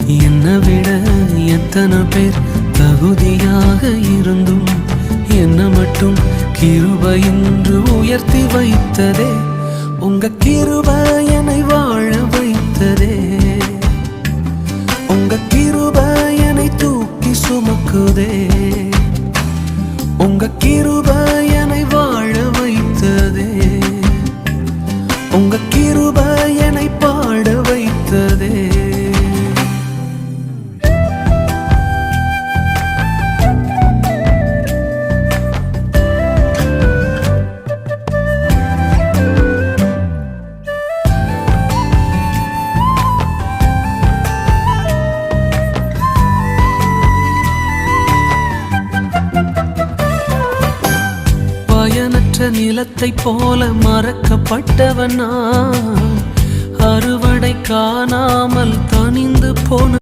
என்னை விட எத்தனை பேர் தகுதியாக இருந்தும் என்ன மட்டும் கிருபை என்று உயர்த்தி வைத்ததே. உங்க கிருபை என்னை வாழ வைத்ததே. உங்க கிருபை என்னை தூக்கி சுமக்குதே. உங்க கிருபை என்னை வாழ வைத்ததே. உங்க கிருபை என்னை பாட வைத்ததே. பயனற்ற நிலத்தை போல மறக்கப்பட்டவன் நான், அறுவடை காணாமல் தனிந்து போன